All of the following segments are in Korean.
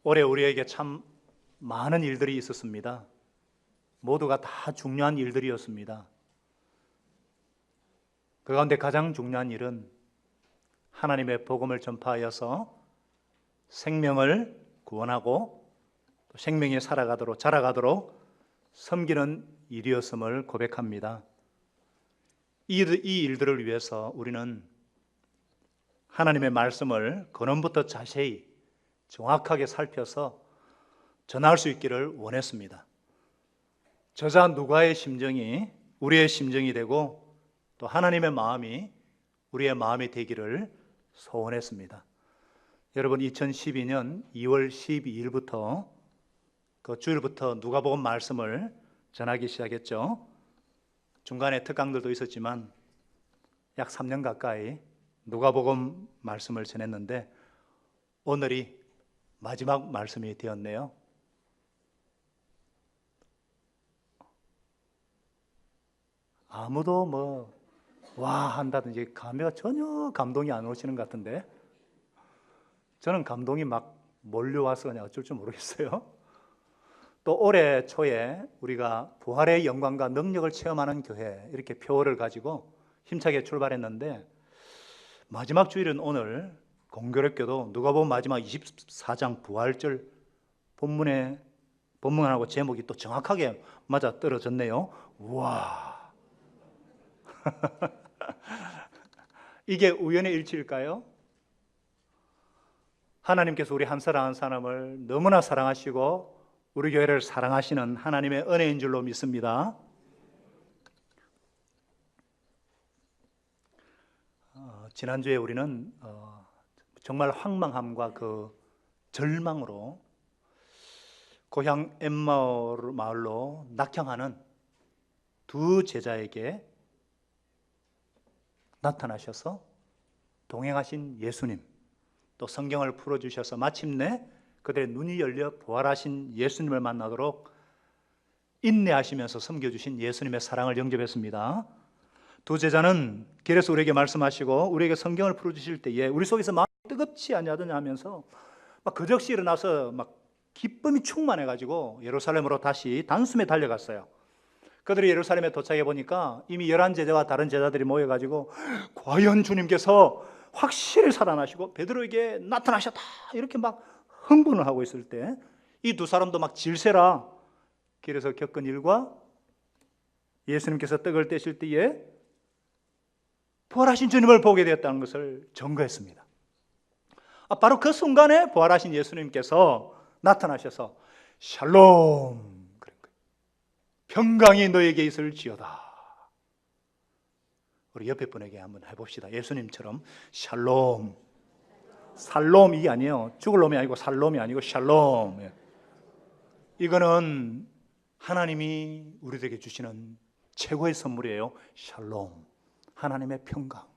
올해 우리에게 참 많은 일들이 있었습니다. 모두가 다 중요한 일들이었습니다. 그 가운데 가장 중요한 일은 하나님의 복음을 전파하여서 생명을 구원하고 또 생명이 살아가도록 자라가도록 섬기는 일이었음을 고백합니다. 이 일들을 위해서 우리는 하나님의 말씀을 근원부터 자세히 정확하게 살펴서 전할 수 있기를 원했습니다. 저자 누가의 심정이 우리의 심정이 되고 또 하나님의 마음이 우리의 마음이 되기를 소원했습니다. 여러분, 2012년 2월 12일부터 그 주일부터 누가복음 말씀을 전하기 시작했죠. 중간에 특강들도 있었지만 약 3년 가까이 누가복음 말씀을 전했는데 오늘이 마지막 말씀이 되었네요. 아무도 와 한다든지 전혀 감동이 안 오시는 것 같은데 저는 감동이 막 몰려와서 그냥 어쩔 줄 모르겠어요. 또 올해 초에 우리가 부활의 영광과 능력을 체험하는 교회 이렇게 표어를 가지고 힘차게 출발했는데 마지막 주일은 오늘 공교롭게도 누가복음 마지막 24장 부활절 본문하고 제목이 또 정확하게 맞아 떨어졌네요. 우와. 이게 우연의 일치일까요? 하나님께서 우리 한 사람 한 사람을 너무나 사랑하시고 우리 교회를 사랑하시는 하나님의 은혜인 줄로 믿습니다. 지난주에 우리는 정말 황망함과 그 절망으로 고향 엠마오로 낙향하는 두 제자에게 나타나셔서 동행하신 예수님, 또 성경을 풀어주셔서 마침내 그들의 눈이 열려 부활하신 예수님을 만나도록 인내하시면서 섬겨주신 예수님의 사랑을 영접했습니다. 두 제자는 길에서 우리에게 말씀하시고 우리에게 성경을 풀어주실 때에 우리 속에서 마음이 뜨겁지 아니하더냐 하면서 막 그적시 일어나서 막 기쁨이 충만해가지고 예루살렘으로 다시 단숨에 달려갔어요. 그들이 예루살렘에 도착해 보니까 이미 11제자와 다른 제자들이 모여가지고 과연 주님께서 확실히 살아나시고 베드로에게 나타나셨다 이렇게 막 흥분을 하고 있을 때 이 두 사람도 막 질세라 길에서 겪은 일과 예수님께서 떡을 떼실 때에 부활하신 주님을 보게 되었다는 것을 증거했습니다. 바로 그 순간에 부활하신 예수님께서 나타나셔서 샬롬, 평강이 너에게 있을지어다. 우리 옆에 분에게 한번 해봅시다. 예수님처럼 샬롬. 살롬이 아니에요. 죽을 놈이 아니고 살롬이 아니고 샬롬. 이거는 하나님이 우리에게 주시는 최고의 선물이에요. 샬롬. 하나님의 평강.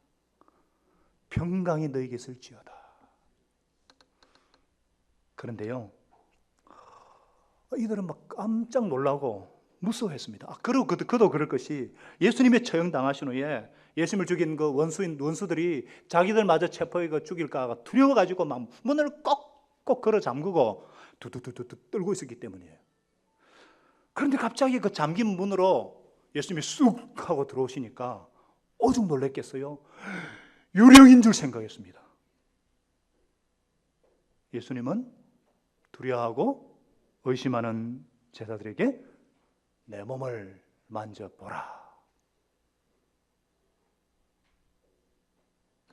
평강이 너에게 있을지어다. 그런데요, 이들은 막 깜짝 놀라고 무서워했습니다. 그리고 그도 그럴 것이 예수님의 처형당하신 후에 예수님을 죽인 그 원수들이 자기들마저 체포해 죽일까 두려워가지고 막 문을 꼭꼭 걸어 잠그고 두두두두 떨고 있었기 때문이에요. 그런데 갑자기 그 잠긴 문으로 예수님이 쑥 하고 들어오시니까 오죽 놀랬겠어요. 유령인 줄 생각했습니다. 예수님은 두려워하고 의심하는 제자들에게 내 몸을 만져보라.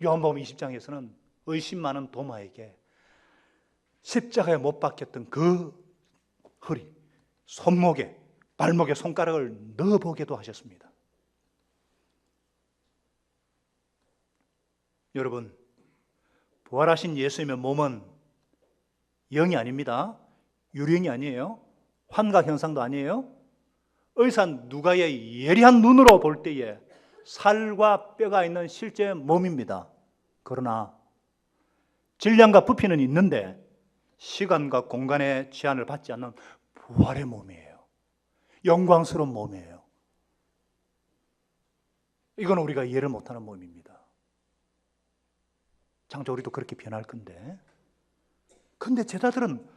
요한복음 20장에서는 의심 많은 도마에게 십자가에 못 박혔던 그 허리, 손목에, 발목에 손가락을 넣어보게도 하셨습니다. 여러분, 부활하신 예수님의 몸은 영이 아닙니다. 유령이 아니에요. 환각 현상도 아니에요. 의사 누가의 예리한 눈으로 볼 때에 살과 뼈가 있는 실제 몸입니다. 그러나 질량과 부피는 있는데 시간과 공간의 제한을 받지 않는 부활의 몸이에요. 영광스러운 몸이에요. 이건 우리가 이해를 못하는 몸입니다. 장차 우리도 그렇게 변할 건데, 근데 제자들은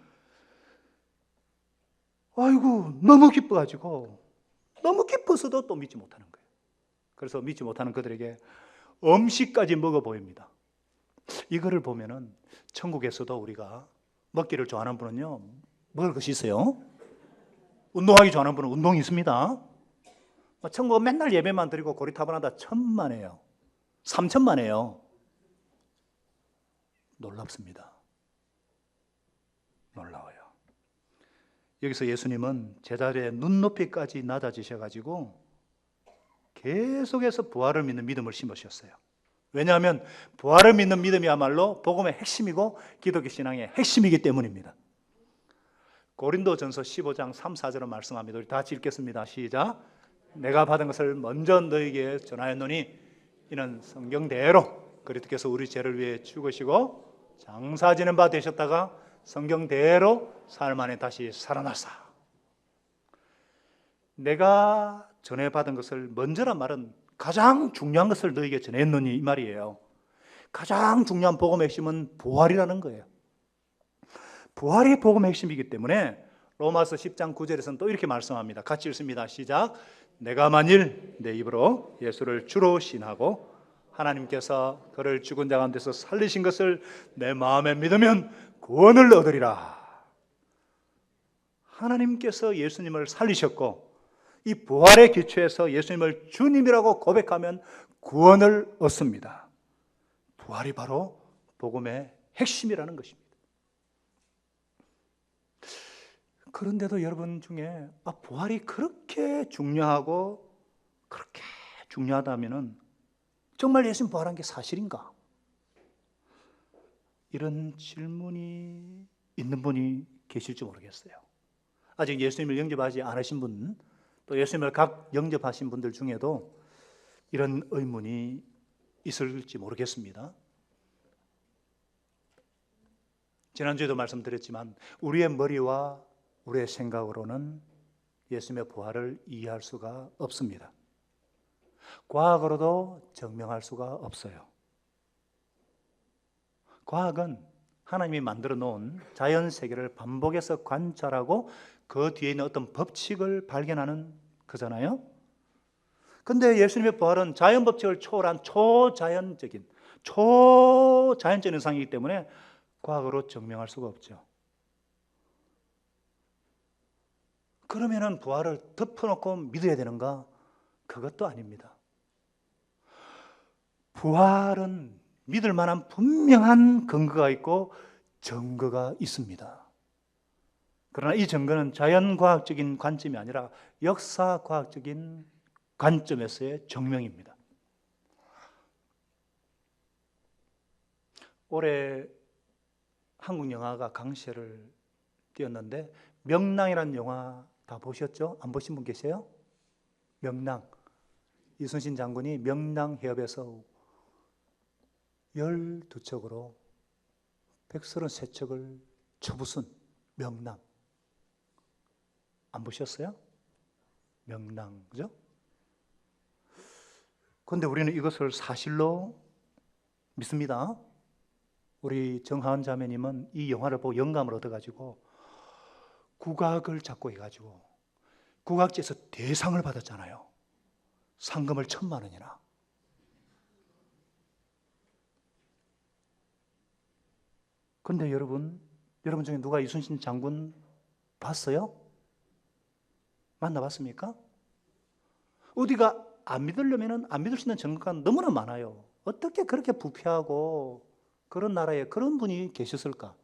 아이고 너무 기뻐가지고 너무 기뻐서도 또 믿지 못하는 거예요. 그래서 믿지 못하는 그들에게 음식까지 먹어 보입니다. 이거를 보면은 천국에서도 우리가 먹기를 좋아하는 분은요 먹을 것이 있어요. 운동하기 좋아하는 분은 운동이 있습니다. 천국은 맨날 예배만 드리고 고리타분하다 천만에요. 3천만에요. 놀랍습니다. 놀라워요. 여기서 예수님은 제자리에 눈높이까지 낮아지셔가지고 계속해서 부활을 믿는 믿음을 심으셨어요. 왜냐하면 부활을 믿는 믿음이야말로 복음의 핵심이고 기독교 신앙의 핵심이기 때문입니다. 고린도전서 15장 3, 4절은 말씀합니다. 우리 다 같이 읽겠습니다. 시작. 내가 받은 것을 먼저 너에게 전하였노니 이는 성경대로 그리스도께서 우리 죄를 위해 죽으시고 장사 지는 바 되셨다가 성경대로 사흘 만에 다시 살아나사. 내가 전해받은 것을 먼저란 말은 가장 중요한 것을 너에게 전했노니 이 말이에요. 가장 중요한 복음의 핵심은 부활이라는 거예요. 부활이 복음의 핵심이기 때문에 로마서 10장 9절에서는 또 이렇게 말씀합니다. 같이 읽습니다. 시작. 내가 만일 내 입으로 예수를 주로 신하고 하나님께서 그를 죽은 자 가운데서 살리신 것을 내 마음에 믿으면 구원을 얻으리라. 하나님께서 예수님을 살리셨고 이 부활의 기초에서 예수님을 주님이라고 고백하면 구원을 얻습니다. 부활이 바로 복음의 핵심이라는 것입니다. 그런데도 여러분 중에 부활이 그렇게 중요하고 그렇게 중요하다면 정말 예수님 부활한 게 사실인가? 이런 질문이 있는 분이 계실지 모르겠어요. 아직 예수님을 영접하지 않으신 분, 또 예수님을 각 영접하신 분들 중에도 이런 의문이 있을지 모르겠습니다. 지난주에도 말씀드렸지만 우리의 머리와 우리의 생각으로는 예수님의 부활을 이해할 수가 없습니다. 과학으로도 증명할 수가 없어요. 과학은 하나님이 만들어 놓은 자연 세계를 반복해서 관찰하고 그 뒤에 있는 어떤 법칙을 발견하는 거잖아요. 근데 예수님의 부활은 자연 법칙을 초월한 초자연적인 현상이기 때문에 과학으로 증명할 수가 없죠. 그러면은 부활을 덮어놓고 믿어야 되는가? 그것도 아닙니다. 부활은 믿을 만한 분명한 근거가 있고 증거가 있습니다. 그러나 이 증거는 자연과학적인 관점이 아니라 역사과학적인 관점에서의 증명입니다. 올해 한국 영화가 강세를 띄었는데 명랑이라는 영화 다 보셨죠? 안 보신 분 계세요? 명랑. 이순신 장군이 명랑 해협에서 12척으로 133척을 쳐부순 명랑. 안 보셨어요? 명랑, 그죠? 그런데 우리는 이것을 사실로 믿습니다. 우리 정하은 자매님은 이 영화를 보고 영감을 얻어가지고 국악을 작곡 해가지고 국악제에서 대상을 받았잖아요. 상금을 1,000만 원이나. 그런데 여러분 중에 누가 이순신 장군 봤어요? 만나봤습니까? 어디가 안 믿으려면 안 믿을 수 있는 증거가 너무나 많아요. 어떻게 그렇게 부패하고 그런 나라에 그런 분이 계셨을까?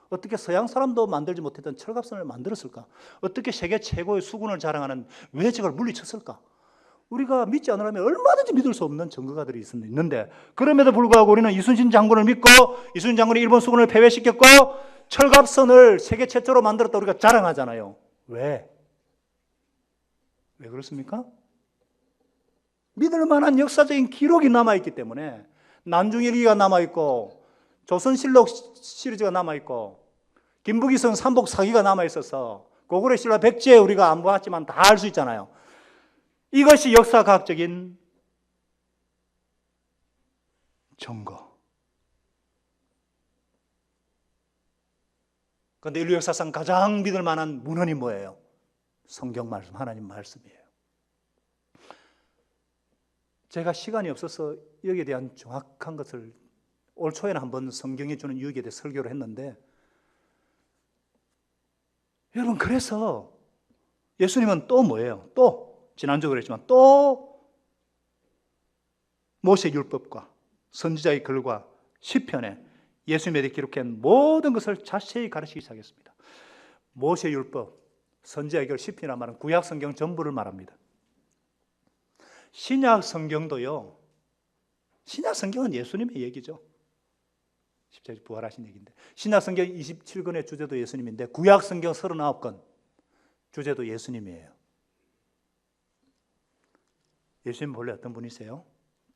어떻게 서양 사람도 만들지 못했던 철갑선을 만들었을까? 어떻게 세계 최고의 수군을 자랑하는 외적을 물리쳤을까? 우리가 믿지 않으려면 얼마든지 믿을 수 없는 증거가들이 있는데 그럼에도 불구하고 우리는 이순신 장군을 믿고 이순신 장군이 일본 수군을 패배시켰고 철갑선을 세계 최초로 만들었다 우리가 자랑하잖아요. 왜? 왜 그렇습니까? 믿을 만한 역사적인 기록이 남아있기 때문에 난중일기가 남아있고 조선실록 시리즈가 남아있고 김부기성 삼복 사기가 남아있어서 고구려 신라 백제 우리가 안 보았지만 다 알 수 있잖아요. 이것이 역사과학적인 증거. 그런데 인류 역사상 가장 믿을 만한 문헌이 뭐예요? 성경 말씀, 하나님 말씀이에요. 제가 시간이 없어서 여기에 대한 정확한 것을 올 초에는 한번 성경이 주는 유익에 대해 설교를 했는데, 여러분, 그래서 예수님은 또 뭐예요? 또 지난주에 그랬지만 또 모세율법과 선지자의 글과 시편에 예수님에 대해 기록한 모든 것을 자세히 가르치기 시작했습니다. 모세율법, 선지자의 글, 시편이란 말은 구약 성경 전부를 말합니다. 신약 성경도요, 신약 성경은 예수님의 얘기죠. 십자가에서 부활하신 얘기인데, 신약 성경 27권의 주제도 예수님인데 구약 성경 39권 주제도 예수님이에요. 예수님 본래 어떤 분이세요?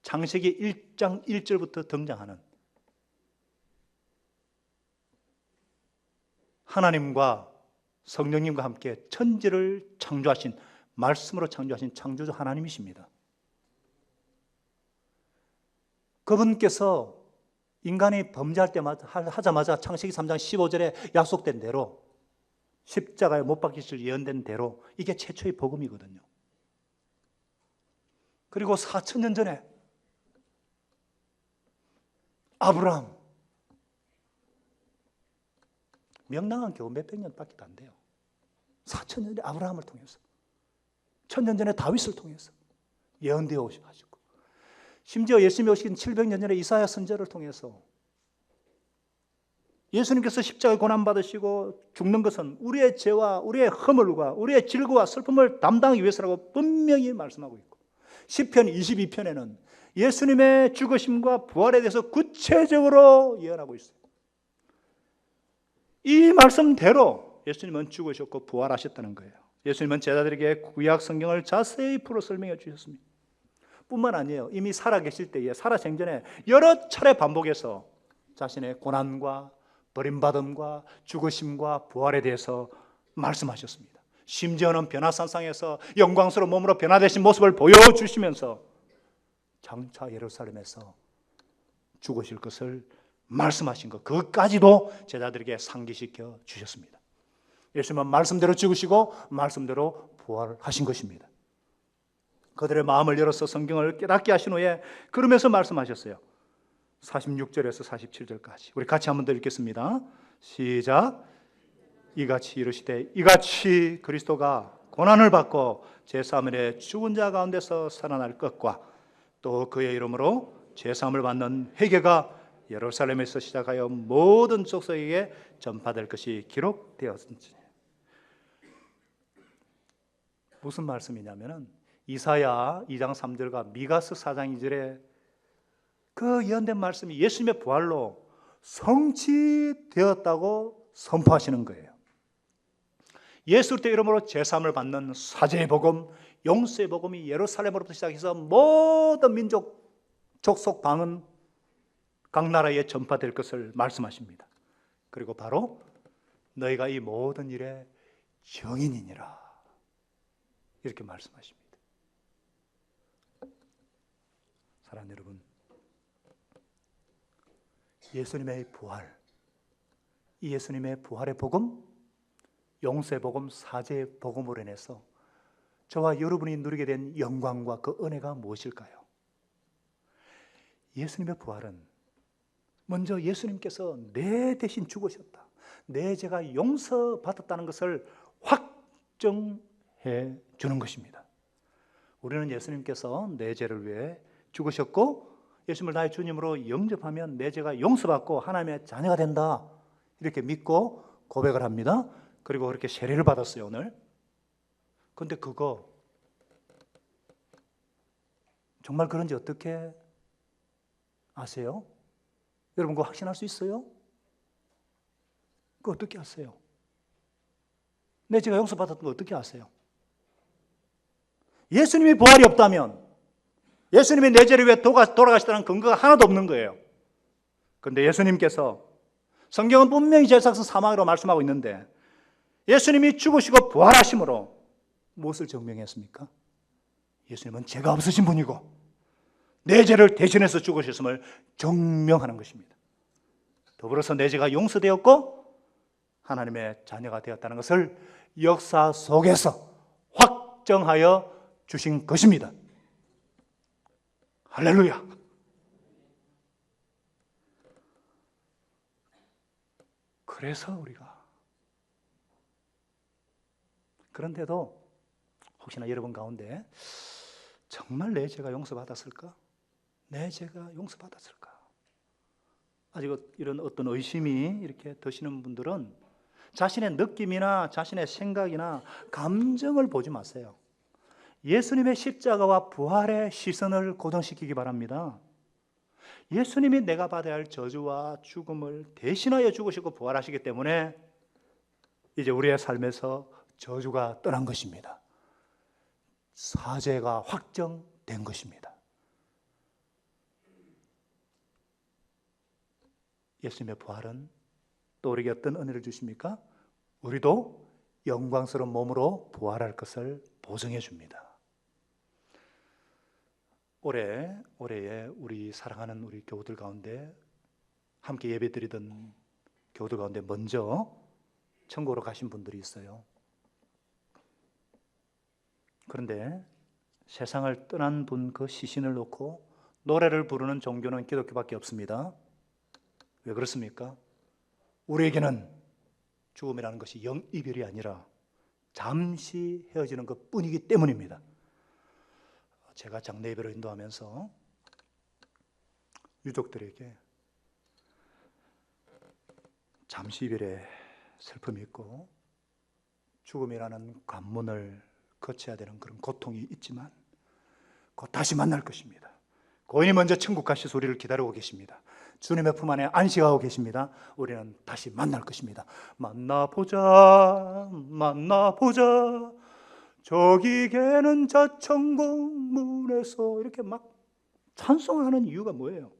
창세기 1장 1절부터 등장하는 하나님과 성령님과 함께 천지를 창조하신, 말씀으로 창조하신 창조주 하나님이십니다. 그분께서 인간이 범죄할 때마다 하자마자 창세기 3장 15절에 약속된 대로 십자가에 못 박히실 예언된 대로 이게 최초의 복음이거든요. 그리고 4,000년 전에 아브라함, 명랑한 겨우 몇백 년밖에 안 돼요. 4,000년 전에 아브라함을 통해서, 1,000년 전에 다윗을 통해서 예언되어 오셔가지고, 심지어 예수님이 오시긴 700년 전에 이사야 선지자를 통해서 예수님께서 십자가에 고난받으시고 죽는 것은 우리의 죄와 우리의 허물과 우리의 질고와 슬픔을 담당하기 위해서라고 분명히 말씀하고 있고, 시편 22편에는 예수님의 죽으심과 부활에 대해서 구체적으로 예언하고 있어요. 이 말씀대로 예수님은 죽으셨고 부활하셨다는 거예요. 예수님은 제자들에게 구약 성경을 자세히 풀어 설명해 주셨습니다. 뿐만 아니에요. 이미 살아계실 때에, 살아생전에 여러 차례 반복해서 자신의 고난과 버림받음과 죽으심과 부활에 대해서 말씀하셨습니다. 심지어는 변화산상에서 영광스러운 몸으로 변화되신 모습을 보여주시면서 장차 예루살렘에서 죽으실 것을 말씀하신 것, 그것까지도 제자들에게 상기시켜 주셨습니다. 예수님은 말씀대로 죽으시고 말씀대로 부활하신 것입니다. 그들의 마음을 열어서 성경을 깨닫게 하신 후에 그러면서 말씀하셨어요. 46절에서 47절까지 우리 같이 한번 더 읽겠습니다. 시작. 이같이 이르시되 이같이 그리스도가 고난을 받고 제3일에 죽은 자 가운데서 살아날 것과 또 그의 이름으로 제3을 받는 회개가 예루살렘에서 시작하여 모든 족속에게 전파될 것이 기록되었으니. 무슨 말씀이냐면은 이사야 2장 3절과 미가서 4장 2절에 그 예언된 말씀이 예수님의 부활로 성취되었다고 선포하시는 거예요. 예수 그리스도의 이름으로 제3을 받는 사제의 복음, 용서의 복음이 예루살렘으로부터 시작해서 모든 민족, 족속, 방언, 각 나라에 전파될 것을 말씀하십니다. 그리고 바로 너희가 이 모든 일의 증인이니라 이렇게 말씀하십니다. 사랑하는 여러분, 예수님의 부활, 이 예수님의 부활의 복음, 용서의 복음, 사제의 복음으로 인해서 저와 여러분이 누리게 된 영광과 그 은혜가 무엇일까요? 예수님의 부활은 먼저 예수님께서 내 대신 죽으셨다, 내 죄가 용서받았다는 것을 확정해 주는 것입니다. 우리는 예수님께서 내 죄를 위해 죽으셨고 예수님을 나의 주님으로 영접하면 내 죄가 용서받고 하나님의 자녀가 된다 이렇게 믿고 고백을 합니다. 그리고 그렇게 세례를 받았어요 오늘. 그런데 그거 정말 그런지 어떻게 아세요? 여러분 그거 확신할 수 있어요? 그거 어떻게 아세요? 내 죄가 용서받았던 거 어떻게 아세요? 예수님이 부활이 없다면, 예수님이 내 죄를 위해 돌아가시다는 근거가 하나도 없는 거예요. 그런데 예수님께서, 성경은 분명히 제사상 사망이라고 말씀하고 있는데 예수님이 죽으시고 부활하심으로 무엇을 증명했습니까? 예수님은 죄가 없으신 분이고 내 죄를 대신해서 죽으셨음을 증명하는 것입니다. 더불어서 내 죄가 용서되었고 하나님의 자녀가 되었다는 것을 역사 속에서 확정하여 주신 것입니다. 할렐루야. 그래서 우리가, 그런데도 혹시나 여러분 가운데 정말 내 죄가 용서받았을까? 내 죄가 용서받았을까? 아직 이런 어떤 의심이 이렇게 드시는 분들은 자신의 느낌이나 자신의 생각이나 감정을 보지 마세요. 예수님의 십자가와 부활의 시선을 고정시키기 바랍니다. 예수님이 내가 받아야 할 저주와 죽음을 대신하여 죽으시고 부활하시기 때문에 이제 우리의 삶에서 저주가 떠난 것입니다. 사죄가 확정된 것입니다. 예수님의 부활은 또 우리에게 어떤 은혜를 주십니까? 우리도 영광스러운 몸으로 부활할 것을 보증해 줍니다. 올해에 우리 사랑하는 우리 교우들 가운데 함께 예배드리던 교우들 가운데 먼저 천국으로 가신 분들이 있어요. 그런데 세상을 떠난 분 그 시신을 놓고 노래를 부르는 종교는 기독교밖에 없습니다. 왜 그렇습니까? 우리에게는 죽음이라는 것이 영이별이 아니라 잠시 헤어지는 것 뿐이기 때문입니다. 제가 장례 예배를 인도하면서 유족들에게 잠시 이별의 슬픔이 있고 죽음이라는 관문을 거쳐야 되는 그런 고통이 있지만 곧 다시 만날 것입니다. 고인이 먼저 천국 가셔서 우리를 기다리고 계십니다. 주님의 품 안에 안식하고 계십니다. 우리는 다시 만날 것입니다. 만나보자 만나보자 저기 계는 저 천국 문에서 이렇게 막 찬송하는 이유가 뭐예요?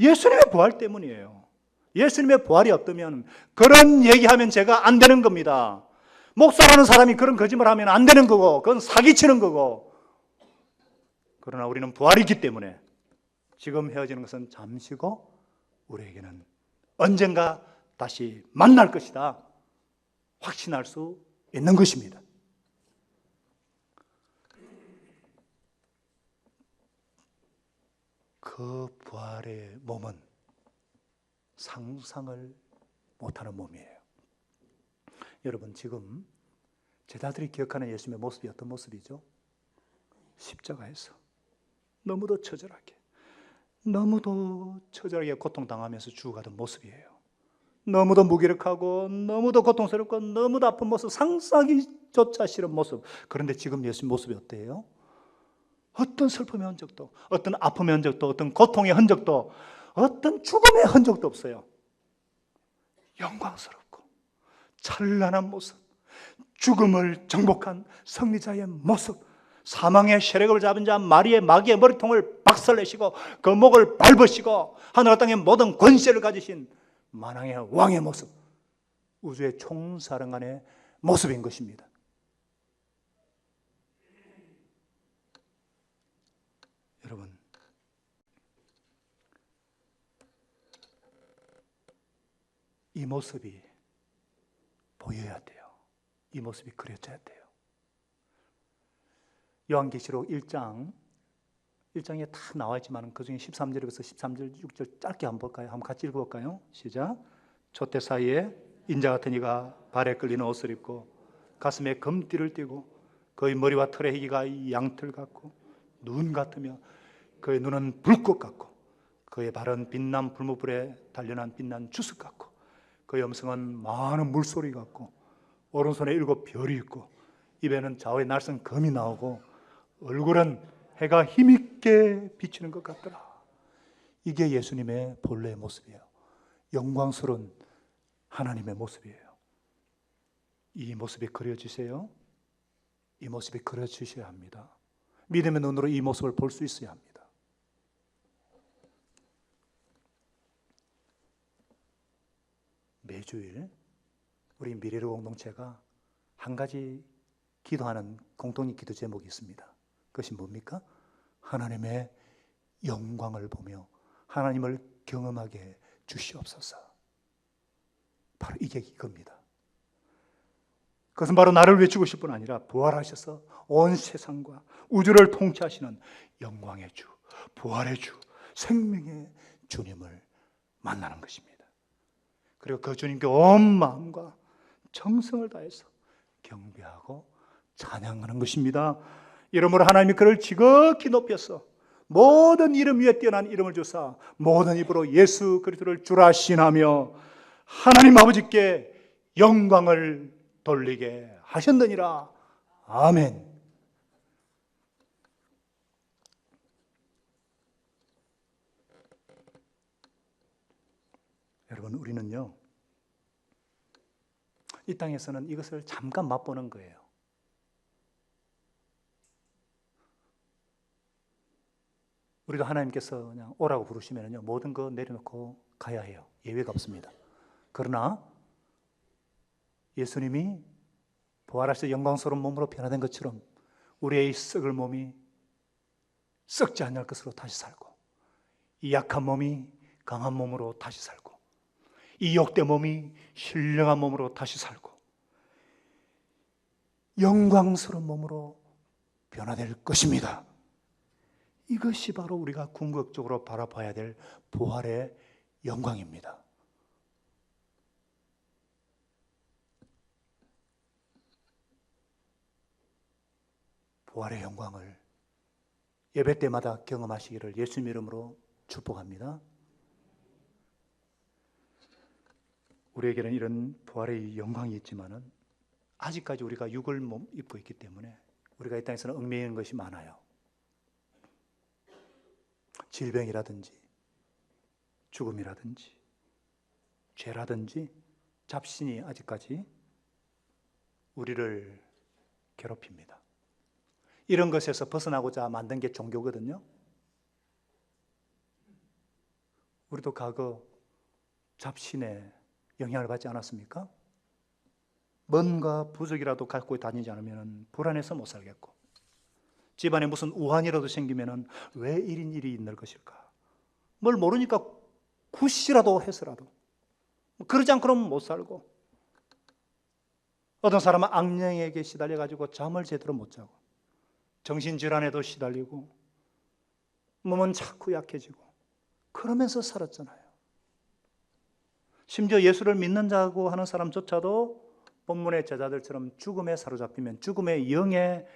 예수님의 부활 때문이에요. 예수님의 부활이 없다면 그런 얘기하면 제가 안 되는 겁니다. 목사라는 사람이 그런 거짓말하면 안 되는 거고 그건 사기치는 거고. 그러나 우리는 부활이 있기 때문에 지금 헤어지는 것은 잠시고 우리에게는 언젠가 다시 만날 것이다 확신할 수 있는 것입니다. 그 부활의 몸은 상상을 못하는 몸이에요. 여러분 지금 제자들이 기억하는 예수님의 모습이 어떤 모습이죠? 십자가에서 너무도 처절하게 고통당하면서 죽어가던 모습이에요. 너무도 무기력하고 너무도 고통스럽고 너무도 아픈 모습, 상상하기조차 싫은 모습. 그런데 지금 예수님 모습이 어때요? 어떤 슬픔의 흔적도, 어떤 아픔의 흔적도, 어떤 고통의 흔적도, 어떤 죽음의 흔적도 없어요. 영광스럽고 찬란한 모습, 죽음을 정복한 승리자의 모습, 사망의 세력을 잡은 자 마리의 마귀의 머리통을 박살내시고 그 목을 밟으시고 하늘과 땅의 모든 권세를 가지신 만왕의 왕의 모습, 우주의 총사령관의 모습인 것입니다. 여러분, 이 모습이 보여야 돼요. 이 모습이 그려져야 돼요. 요한계시록 1장에 다 나와 있지만 그 중에 13절에서 13절, 6절 짧게 한번 볼까요? 한번 같이 읽어볼까요? 시작. 촛대 사이에 인자 같은 이가 발에 끌리는 옷을 입고 가슴에 금띠를 띠고 그의 머리와 털의 희기가 양털 같고 눈 같으며 그의 눈은 불꽃 같고 그의 발은 빛난 불무불에 단련한 빛난 주석 같고 그의 음성은 많은 물소리 같고 오른손에 7 별이 있고 입에는 좌우에 날선 검이 나오고 얼굴은 해가 힘있게 비치는 것 같더라. 이게 예수님의 본래의 모습이에요. 영광스러운 하나님의 모습이에요. 이 모습이 그려지세요. 이 모습이 그려지셔야 합니다. 믿음의 눈으로 이 모습을 볼 수 있어야 합니다. 매주일 우리 미래로 공동체가 한 가지 기도하는 공동의 기도 제목이 있습니다. 그것이 뭡니까? 하나님의 영광을 보며 하나님을 경험하게 주시옵소서. 바로 이게 이겁니다. 그것은 바로 나를 외치고실 뿐 아니라 부활하셔서 온 세상과 우주를 통치하시는 영광의 주, 부활의 주, 생명의 주님을 만나는 것입니다. 그리고 그 주님께 온 마음과 정성을 다해서 경배하고 찬양하는 것입니다. 이러므로 하나님이 그를 지극히 높여서 모든 이름 위에 뛰어난 이름을 주사 모든 입으로 예수 그리스도를 주라 신하며 하나님 아버지께 영광을 돌리게 하셨느니라. 아멘. 여러분, 우리는요, 이 땅에서는 이것을 잠깐 맛보는 거예요. 우리도 하나님께서 그냥 오라고 부르시면요, 모든 거 내려놓고 가야 해요. 예외가 없습니다. 그러나 예수님이 부활하셔서 영광스러운 몸으로 변화된 것처럼 우리의 썩을 몸이 썩지 않을 것으로 다시 살고, 이 약한 몸이 강한 몸으로 다시 살고, 이 욕된 몸이 신령한 몸으로 다시 살고, 영광스러운 몸으로 변화될 것입니다. 이것이 바로 우리가 궁극적으로 바라봐야 될 부활의 영광입니다. 부활의 영광을 예배 때마다 경험하시기를 예수님 이름으로 축복합니다. 우리에게는 이런 부활의 영광이 있지만은 아직까지 우리가 육을 입고 있기 때문에 우리가 이 땅에서는 얽매이는 것이 많아요. 질병이라든지 죽음이라든지 죄라든지 잡신이 아직까지 우리를 괴롭힙니다. 이런 것에서 벗어나고자 만든 게 종교거든요. 우리도 과거 잡신에 영향을 받지 않았습니까? 뭔가 부족이라도 갖고 다니지 않으면 불안해서 못 살겠고, 집안에 무슨 우환이라도 생기면 왜 이런 일이 있는 것일까? 뭘 모르니까 굿이라도 해서라도, 그러지 않고는 못 살고, 어떤 사람은 악령에게 시달려가지고 잠을 제대로 못 자고, 정신질환에도 시달리고, 몸은 자꾸 약해지고, 그러면서 살았잖아요. 심지어 예수를 믿는 자고 하는 사람조차도 본문의 제자들처럼 죽음에 사로잡히면, 죽음의 영에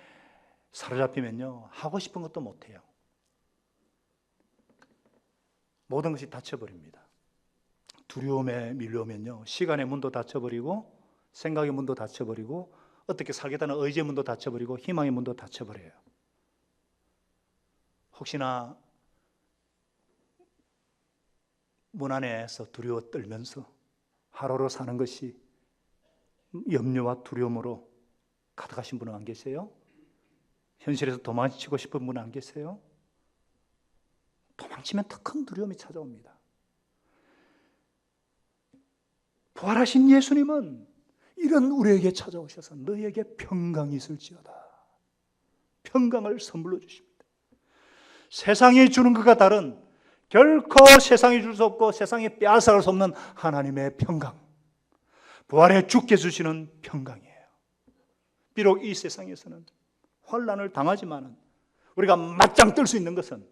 사로잡히면요, 하고 싶은 것도 못해요. 모든 것이 닫혀버립니다. 두려움에 밀려오면요, 시간의 문도 닫혀버리고, 생각의 문도 닫혀버리고, 어떻게 살겠다는 의지의 문도 닫혀버리고, 희망의 문도 닫혀버려요. 혹시나 문 안에서 두려워 떨면서 하루로 사는 것이 염려와 두려움으로 가득하신 분은 안 계세요? 현실에서 도망치고 싶은 분은 안 계세요? 도망치면 더 큰 두려움이 찾아옵니다. 부활하신 예수님은 이런 우리에게 찾아오셔서 너희에게 평강이 있을지어다, 평강을 선물로 주십니다. 세상이 주는 것과 다른, 결코 세상이 줄 수 없고 세상이 빼앗아갈 수 없는 하나님의 평강, 부활에 주께 주시는 평강이에요. 비록 이 세상에서는 환난을 당하지만 우리가 맞짱 뜰 수 있는 것은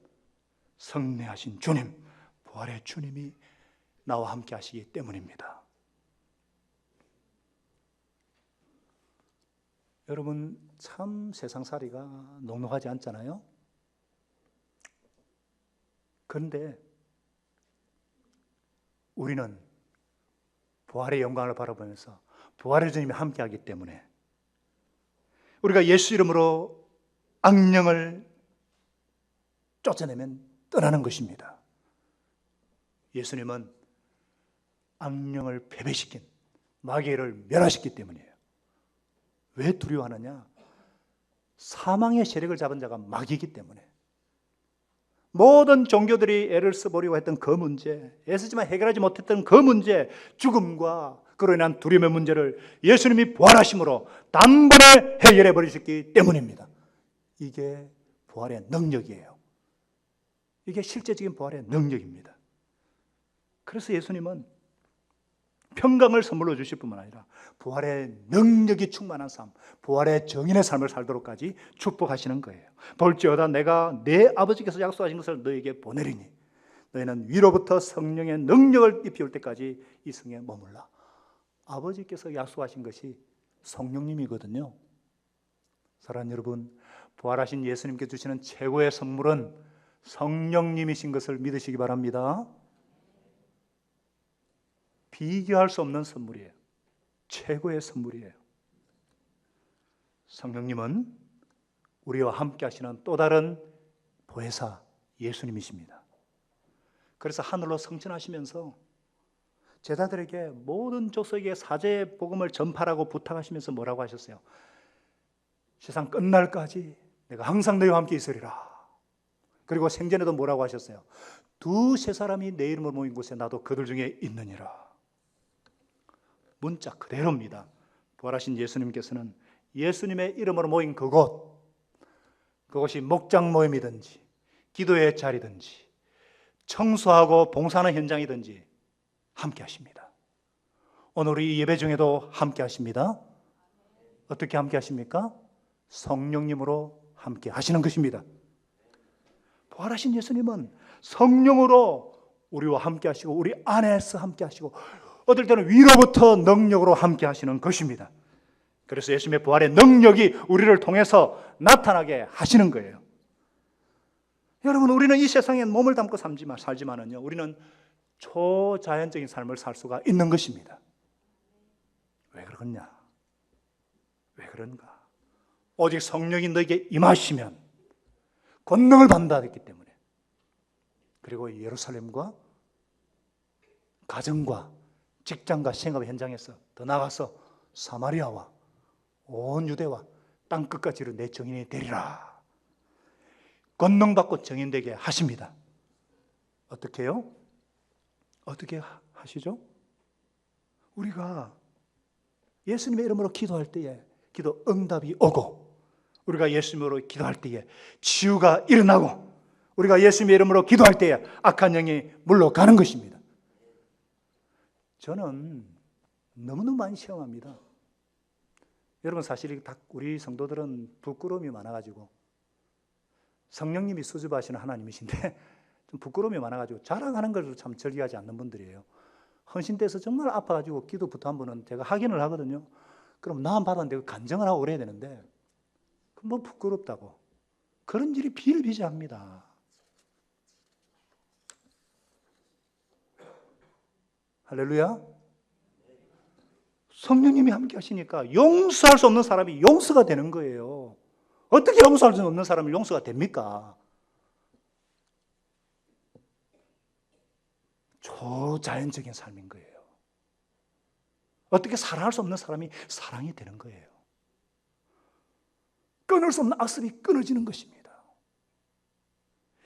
성례하신 주님, 부활의 주님이 나와 함께 하시기 때문입니다. 여러분, 참 세상살이가 녹록하지 않잖아요? 그런데 우리는 부활의 영광을 바라보면서 부활의 주님이 함께하기 때문에 우리가 예수 이름으로 악령을 쫓아내면 떠나는 것입니다. 예수님은 악령을 패배시킨, 마귀를 멸하셨기 때문이에요. 왜 두려워하느냐? 사망의 세력을 잡은 자가 마귀이기 때문에. 모든 종교들이 애를 써보려고 했던 그 문제, 애쓰지만 해결하지 못했던 그 문제, 죽음과 그로 인한 두려움의 문제를 예수님이 부활하심으로 단번에 해결해 버리셨기 때문입니다. 이게 부활의 능력이에요. 이게 실제적인 부활의 능력입니다. 그래서 예수님은 평강을 선물로 주실 뿐만 아니라 부활의 능력이 충만한 삶, 부활의 정인의 삶을 살도록까지 축복하시는 거예요. 볼지어다 내가 내 아버지께서 약속하신 것을 너에게 보내리니 너희는 위로부터 성령의 능력을 입혀올 때까지 이 성에 머물라. 아버지께서 약속하신 것이 성령님이거든요. 사랑하는 여러분, 부활하신 예수님께 주시는 최고의 선물은 성령님이신 것을 믿으시기 바랍니다. 비교할 수 없는 선물이에요. 최고의 선물이에요. 성령님은 우리와 함께 하시는 또 다른 보혜사 예수님이십니다. 그래서 하늘로 승천하시면서 제자들에게 모든 족속에게 사제의 복음을 전파하라고 부탁하시면서 뭐라고 하셨어요? 세상 끝날까지 내가 항상 너희와 함께 있으리라. 그리고 생전에도 뭐라고 하셨어요? 두세 사람이 내 이름으로 모인 곳에 나도 그들 중에 있느니라. 문자 그대로입니다. 부활하신 예수님께서는 예수님의 이름으로 모인 그곳이 목장 모임이든지 기도의 자리든지 청소하고 봉사하는 현장이든지 함께 하십니다. 오늘 이 예배 중에도 함께 하십니다. 어떻게 함께 하십니까? 성령님으로 함께 하시는 것입니다. 부활하신 예수님은 성령으로 우리와 함께 하시고 우리 안에서 함께 하시고 어떨 때는 위로부터 능력으로 함께 하시는 것입니다. 그래서 예수님의 부활의 능력이 우리를 통해서 나타나게 하시는 거예요. 여러분, 우리는 이 세상에 몸을 담고 살지만은요, 우리는 초자연적인 삶을 살 수가 있는 것입니다. 왜 그러냐? 왜 그런가? 오직 성령이 너에게 임하시면 권능을 받는다 했기 때문에. 그리고 예루살렘과 가정과 직장과 생업 현장에서 더 나아가서 사마리아와 온 유대와 땅끝까지를 내 정인이 되리라. 권능 받고 정인되게 하십니다. 어떻게 해요? 어떻게 하시죠? 우리가 예수님의 이름으로 기도할 때에 기도 응답이 오고, 우리가 예수님으로 기도할 때에 치유가 일어나고, 우리가 예수님의 이름으로 기도할 때에 악한 영이 물러가는 것입니다. 저는 너무너무 많이 체험합니다. 여러분, 사실 우리 성도들은 부끄러움이 많아가지고, 성령님이 수줍어하시는 하나님이신데 좀 부끄러움이 많아가지고 자랑하는 걸 참 즐기하지 않는 분들이에요. 헌신돼서 정말 아파가지고 기도부터 한 번은 제가 확인을 하거든요. 그럼 나은 받았는데 간증을 하고 그래야 되는데 뭐 부끄럽다고 그런 일이 비일비재합니다. 할렐루야. 성령님이 함께 하시니까 용서할 수 없는 사람이 용서가 되는 거예요. 어떻게 용서할 수 없는 사람이 용서가 됩니까? 초자연적인 삶인 거예요. 어떻게 사랑할 수 없는 사람이 사랑이 되는 거예요. 끊을 수 없는 악습이 끊어지는 것입니다.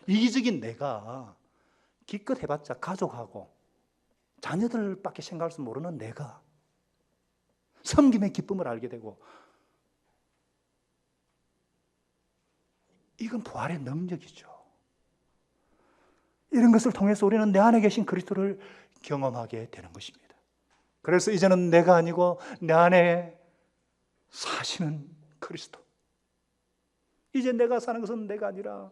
이기적인 내가 기껏 해봤자 가족하고 자녀들밖에 생각할 수 모르는 내가 섬김의 기쁨을 알게 되고, 이건 부활의 능력이죠. 이런 것을 통해서 우리는 내 안에 계신 그리스도를 경험하게 되는 것입니다. 그래서 이제는 내가 아니고 내 안에 사시는 그리스도. 이제 내가 사는 것은 내가 아니라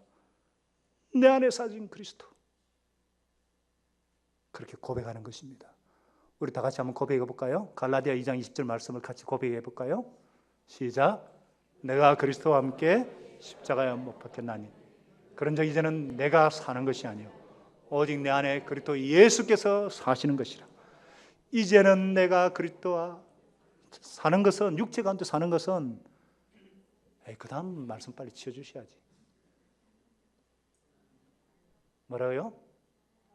내 안에 사신 그리스도. 그렇게 고백하는 것입니다. 우리 다 같이 한번 고백해 볼까요? 갈라디아 2장 20절 말씀을 같이 고백해 볼까요? 시작. 내가 그리스도와 함께 십자가에 못 박혔나니 그런즉 이제는 내가 사는 것이 아니요 오직 내 안에 그리스도 예수께서 사시는 것이라. 이제는 내가 그리스도와 사는 것은, 육체 가운데 사는 것은, 그 다음 말씀 빨리 치워주셔야지. 뭐라고요?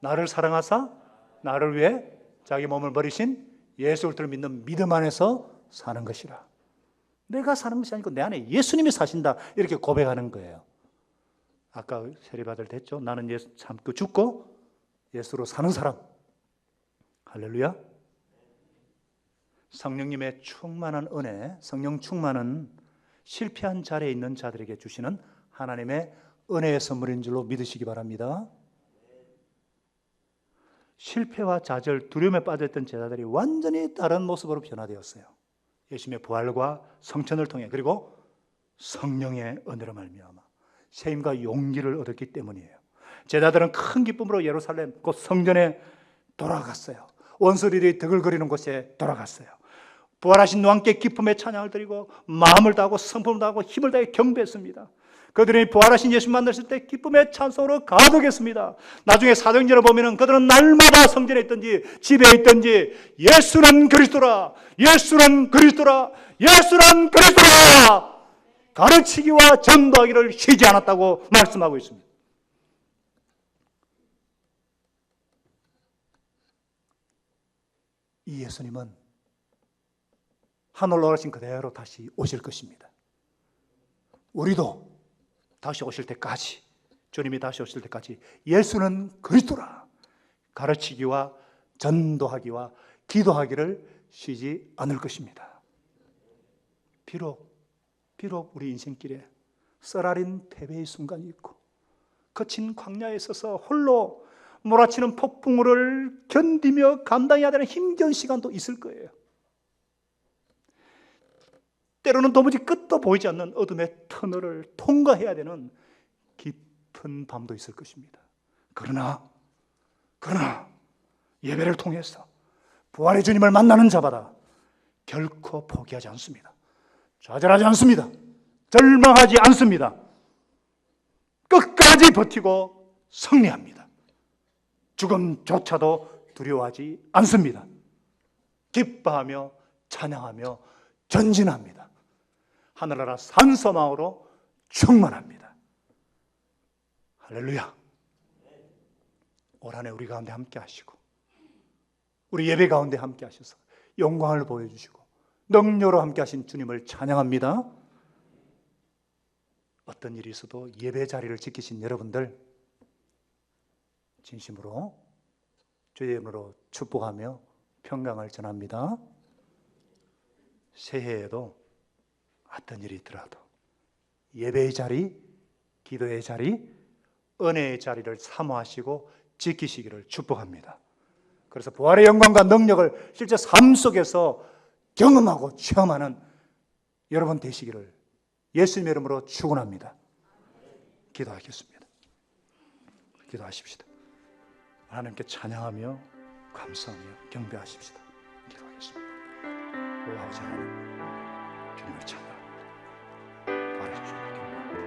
나를 사랑하사 나를 위해 자기 몸을 버리신 예수 그리스도를 믿는 믿음 안에서 사는 것이라. 내가 사는 것이 아니고 내 안에 예수님이 사신다, 이렇게 고백하는 거예요. 아까 세례받을 때 했죠. 나는 예수 참고 죽고 예수로 사는 사람. 할렐루야. 성령님의 충만한 은혜, 성령 충만은 실패한 자리에 있는 자들에게 주시는 하나님의 은혜의 선물인 줄로 믿으시기 바랍니다. 실패와 좌절, 두려움에 빠져있던 제자들이 완전히 다른 모습으로 변화되었어요. 예수님의 부활과 성천을 통해, 그리고 성령의 은혜로 말미암아 새 힘과 용기를 얻었기 때문이에요. 제자들은 큰 기쁨으로 예루살렘 곧 성전에 돌아갔어요. 원수들이 드글거리는 곳에 돌아갔어요. 부활하신 왕께 기쁨의 찬양을 드리고 마음을 다하고 성품을 다하고 힘을 다해 경배했습니다. 그들이 부활하신 예수 만났을 때 기쁨의 찬송으로 가득했습니다. 나중에 사도행전을 보면 그들은 날마다 성전에 있든지 집에 있든지 예수는 그리스도라, 예수는 그리스도라, 예수는 그리스도라 가르치기와 전도하기를 쉬지 않았다고 말씀하고 있습니다. 이 예수님은 하늘로 올라가신 그대로 다시 오실 것입니다. 우리도 다시 오실 때까지, 주님이 다시 오실 때까지 예수는 그리스도라 가르치기와 전도하기와 기도하기를 쉬지 않을 것입니다. 비록 우리 인생길에 썰아린 패배의 순간이 있고 거친 광야에 서서 홀로 몰아치는 폭풍우를 견디며 감당해야 되는 힘겨운 시간도 있을 거예요. 때로는 도무지 끝도 보이지 않는 어둠의 터널을 통과해야 되는 깊은 밤도 있을 것입니다. 그러나 예배를 통해서 부활의 주님을 만나는 자마다 결코 포기하지 않습니다. 좌절하지 않습니다. 절망하지 않습니다. 끝까지 버티고 승리합니다. 죽음조차도 두려워하지 않습니다. 기뻐하며 찬양하며 전진합니다. 하늘나라 산소망으로 충만합니다. 할렐루야. 올 한 해 우리 가운데 함께 하시고 우리 예배 가운데 함께 하셔서 영광을 보여주시고 능력으로 함께 하신 주님을 찬양합니다. 어떤 일이 있어도 예배 자리를 지키신 여러분들 진심으로 주의 이름으로 축복하며 평강을 전합니다. 새해에도 어떤 일이 있더라도 예배의 자리, 기도의 자리, 은혜의 자리를 사모하시고 지키시기를 축복합니다. 그래서 부활의 영광과 능력을 실제 삶 속에서 경험하고 체험하는 여러분 되시기를 예수님의 이름으로 축원합니다. 기도하겠습니다. 기도하십시다. 하나님께 찬양하며 감사하며 경배하십시다. 기도하겠습니다. 오 아버지 하나님, 주님을 찬양합니다. 부활의 주님을 경배합니다.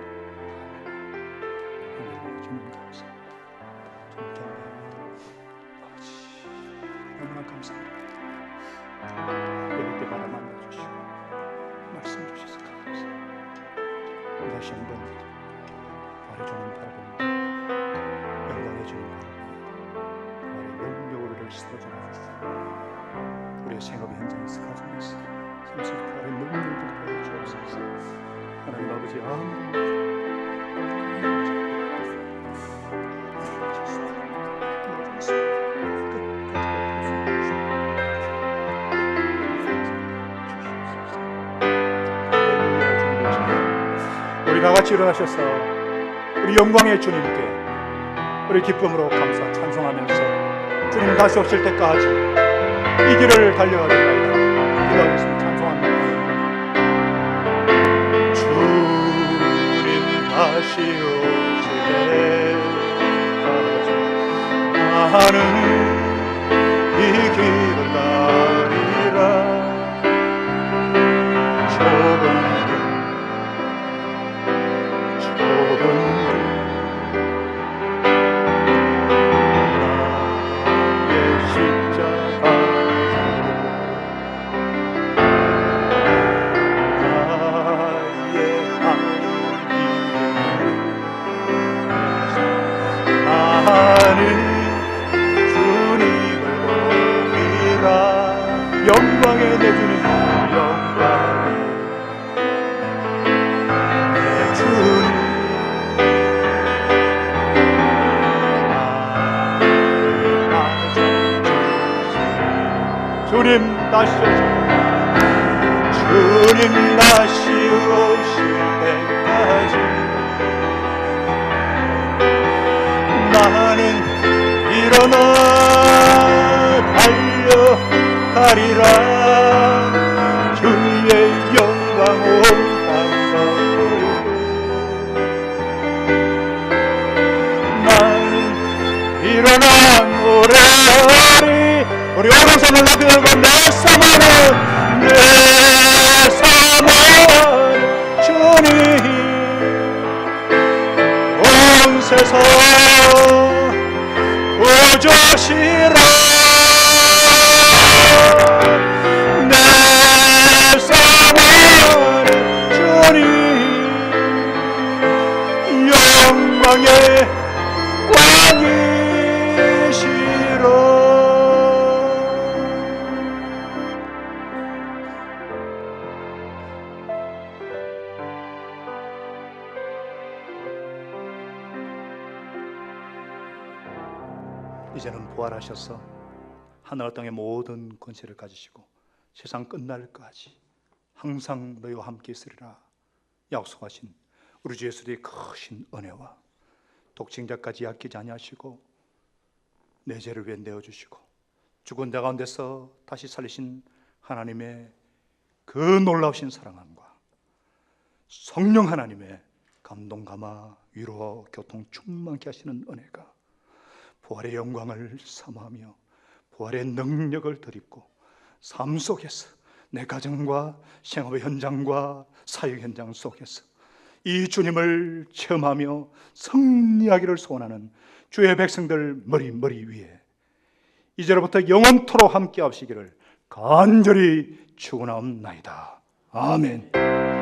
하나님 주님 감사합니다. 주님 경배합니다. 아버지 너무나 감사합니다. 예배 때마다 만나주시고 말씀 주셔서 감사합니다. 다시 한번 부활의 주님 바라봅니다. 영광의 주님 바라봅니다. 부활의 능력으로 쓰러져 우리의 생업의 현장에서 가정에서 삶 속에 부활의 능력을 보여주옵소서. 하나님 아버지 아무리 다 같이 일어나셔서 우리 영광의 주님께 우리 기쁨으로 감사 찬송하면서 주님 다시 오실 때까지 이 길을 달려가겠나이다. 기도하겠습니다. 찬송합니다. 주님 다시 오실 때까지 나는 이 길을 가리라. 영광의 내 주님, 영광의 내 주님, 주님 다시 오실, 주님 다시 오실 때까지 나는 일어나 가리라. 주의 영광 온 땅가운데 나는 일어나 노래하리. 우리 오른손을 높이 들고 내 삶은 주님 온 세상 구주시라. 내 삶은 주님 영광의 왕이시라. 이제는 부활하셔서 하늘 땅의 모든 권세를 가지시고 세상 끝날까지 항상 너희와 함께 있으리라 약속하신 우리 주 예수의 크신 은혜와 독생자까지 아끼지 아니하시고 내 죄를 위해 내어주시고 죽은 내 가운데서 다시 살리신 하나님의 그 놀라우신 사랑함과 성령 하나님의 감동 감화 위로와 교통 충만케 하시는 은혜가 부활의 영광을 사모하며 부활의 능력을 드립고 삶 속에서 내 가정과 생업의 현장과 사역 현장 속에서 이 주님을 체험하며 승리하기를 소원하는 주의 백성들 머리 위에 이제로부터 영원토록 함께 하시기를 간절히 축원하옵나이다. 아멘.